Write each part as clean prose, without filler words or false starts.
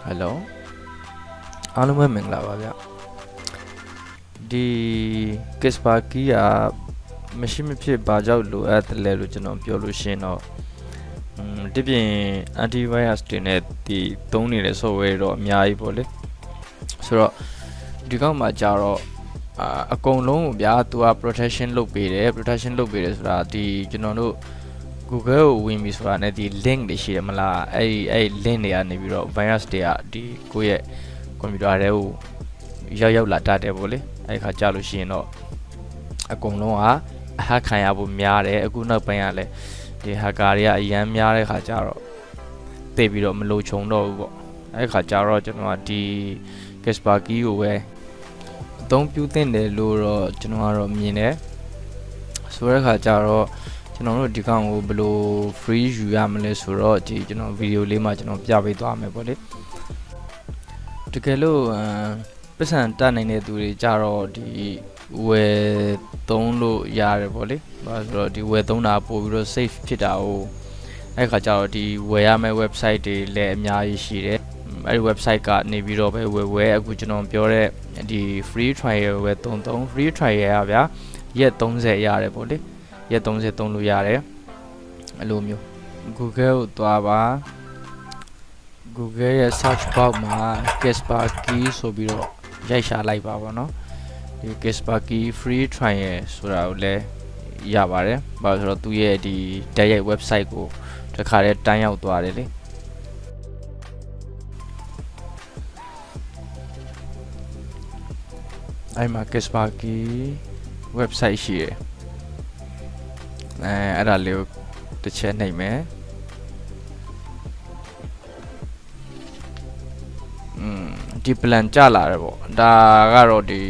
Hello အားလုံးပဲမင်္ဂလာပါဗျဒီ Kasperkey ကမရှိမဖြစ်ဘာကြောင့်လိုအပ်တယ်လဲလို့ကျွန်တော်ပြောလို့ရှင်းတော့ဒီပြင် antivirus တွေနဲ့ဒီသုံးနေတဲ့ software တော့အများကြီးပေါ့လေဆိုတော့ဒီကောင်မှာကြာတော့အကုန်လုံးကိုဗျာသူက protection လုပ်ပေးတယ်ဆိုတာဒီကျွန်တော်တို့ Google ကိုဝင်ပြီဆိုတာနဲ့ဒီ link တွေရှိတယ်မလားအဲ့ link တွေကနေပြီးတော့ virus တွေကဒီကိုယ့်ရဲ့ computer တွေကိုရောက်လာတတ်တယ်ပေါ့လေအဲ့ခါကြာလို့ရှိရင်တော့အကုန်လုံးကအဟခံရဖို့များတယ်အခုနောက်ပိုင်းကလည်းဒီ hacker တွေကအရန်များတဲ့ခါကြာတော့သိပြီးတော့မလိုချုံတော့ဘူးပေါ့အဲ့ခါကြာတော့ကျွန်တော်ကဒီ Kasperkey ကိုပဲအသုံးပြုသင့်တယ်လို့တော့ကျွန်တော်ကတော့မြင်တယ်ဆိုတဲ့ခါကြာတော့ကျွန်တော်တို့ဒီကောင်ကိုဘယ်လို free ယူရမလဲဆိုတော့ဒီကျွန်တော်ဗီဒီယိုလေးမှာကျွန်တော်ပြပေးသွားမယ်ပေါ့လေတကယ်လို့ပတ်စံတက်နိုင်တဲ့သူတွေကြတော့ဒီဝယ်သုံးလို့ရတယ်ပေါ့လေဘာလို့ဆိုတော့ဒီဝယ်သုံးတာပို့ပြီးတော့ safe ဖြစ်တာကိုအဲ့ခါကျတော့ဒီဝယ်ရမယ့် website တွေလည်းအများကြီးရှိတယ်အဲ့ဒီ website ကနေပြီးတော့ပဲဝယ်အခုကျွန်တော်ပြောတဲ့ဒီ free trial ဝယ်သုံး free trial ရဗျာရက်30ရတယ်ပေါ့လေရက်30သုံးလို့ရတယ်အဲ့လိုမျိုး Google ကိုသွားပါ Google ရဲ့ search box မှာ Kasperkey ဆိုပြီးတော့ရိုက်ရှာလိုက်ပါပေါ့နော်ဒီ Kasperkey free trial ဆိုတာကိုလည်းရပါတယ်ဘာလို့ဆိုတော့သူ့ရဲ့ဒီတိုက်ရိုက် website ကိုတစ်ခါတည်းတန်းရောက်သွားတယ်လေအဲ့မှာ Kasperkey website ရှိတယ်အဲ့ဒါလေးကိုတစ်ချက်နှိပ်မယ်ဒီ plan ကြလာတယ်ပေါ့ဒါကတော့ဒီ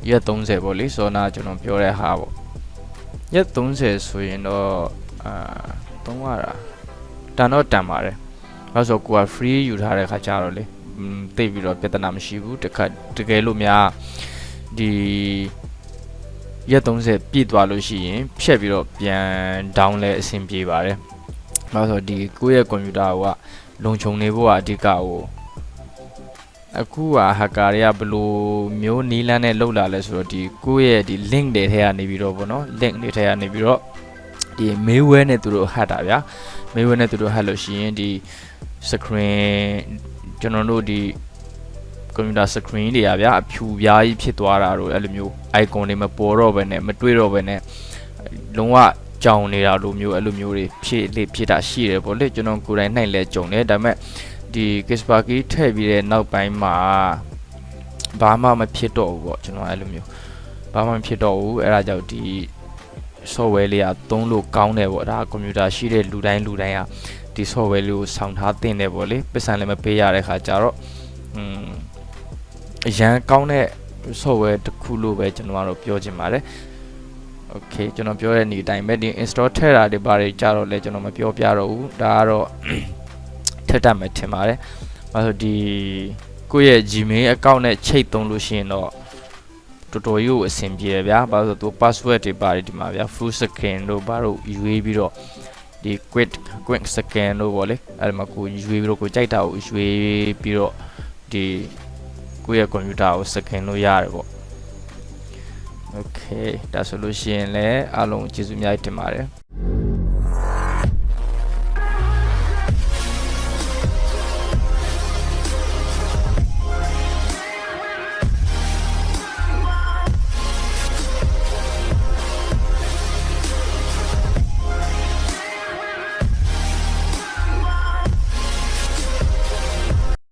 ရက်30ပေါ့လေဆိုတော့ကျွန်တော်ပြောတဲ့ဟာပေါ့ရက်30ဆိုရင်တော့သုံးရတာတန်တော့တန်ပါတယ်ဘာလို့ဆိုကိုက free ယူထားတဲ့ခါကျတော့လေသိပြီးတော့ပြဿနာမရှိဘူးတကယ်လို့များဒီရက်30ပြည့်သွားလို့ရှိရင်ဖြတ်ပြီးတော့ပြန် down လဲအဆင်ပြေပါတယ်ဘာလို့ဆိုဒီကိုယ့်ရဲ့ computer ကလုံခြုံနေဖို့ကအဓိကကိုအခုက hacker တွေကဘယ်လိုမျိုးနီးလန်းနဲ့လောက်လာလဲဆိုတော့ဒီကိုယ့်ရဲ့ဒီ link တွေထဲကနေပြီးတော့ဗောနော် link တွေထဲကနေပြီးတော့ဒီ malware နဲ့သူတို့ hack တာဗျာ malware နဲ့သူတို့ hack လို့ရှိရင်ဒီ screen ကျွန်တော်တို့ဒီ computer screen တွေကဗျာအဖြူပြားကြီးဖြစ်သွားတာတို့အဲ့လိုမျိုး icon တွေမပေါ်တော့ဘဲနဲ့မတွေ့တော့ဘဲနဲ့လုံးဝကြောင်နေတာလိုမျိုးအဲ့လိုမျိုးတွေဖြစ်တာရှိတယ်ဗောလေကျွန်တော်ကိုယ်တိုင်နှိုက်လဲကြုံတယ်ဒါပေမဲ့ဒီ Kasperkey ထည့်ပြီးတဲ့နောက်ပိုင်းမှာဘာမှမဖြစ်တော့ဘူးပေါ့ကျွန်တော်အဲ့လိုမျိုးဘာမှမဖြစ်တော့ဘူးအဲ့ဒါကြောင့်ဒီ software လေးကသုံးလို့ကောင်းတယ်ပေါ့ဒါ computer ရှိတဲ့လူတိုင်းကဒီ software လေးကိုဆောင်းထားသင့်တယ်ပေါ့လေပတ်စံလည်းမပေးရတဲ့ခါကျတော့အရန်ကောင်းတဲ့ software တစ်ခုလို့ပဲကျွန်တော်ကတော့ပြောချင်ပါတယ် okay ကျွန်တော်ပြောတဲ့နေ့တိုင်းပဲဒီ install ထည့်တာတွေဘာတွေကြတော့လဲကျွန်တော်မပြောပြတော့ဘူးဒါကတော့ထက်တတ်မယ်ထင်ပါတယ်။ဘာလို့ဒီကိုယ့်ရဲ့ Gmail account နဲ့ချိတ်သုံးလို့ရှိရင်တော့တော်တော်ကြီးကိုအဆင်ပြေတယ်ဗျာ။ဘာလို့ဆိုသူ password တွေပါတယ်ဒီမှာဗျာ full scan တို့ဘာလို့ရွေးပြီးတော့ဒီ quick scan တို့ပေါ့လေအဲ့ဒီမှာကိုရွေးပြီးတော့ကိုကြိုက်တာကိုရွေးပြီးတော့ဒီကိုယ့်ရဲ့ computer ကို scan လို့ရတယ်ပေါ့။ Okay ဒါဆိုလို့ရှိရင်လည်းအားလုံးကျေးဇူးအများကြီးတင်ပါတယ်။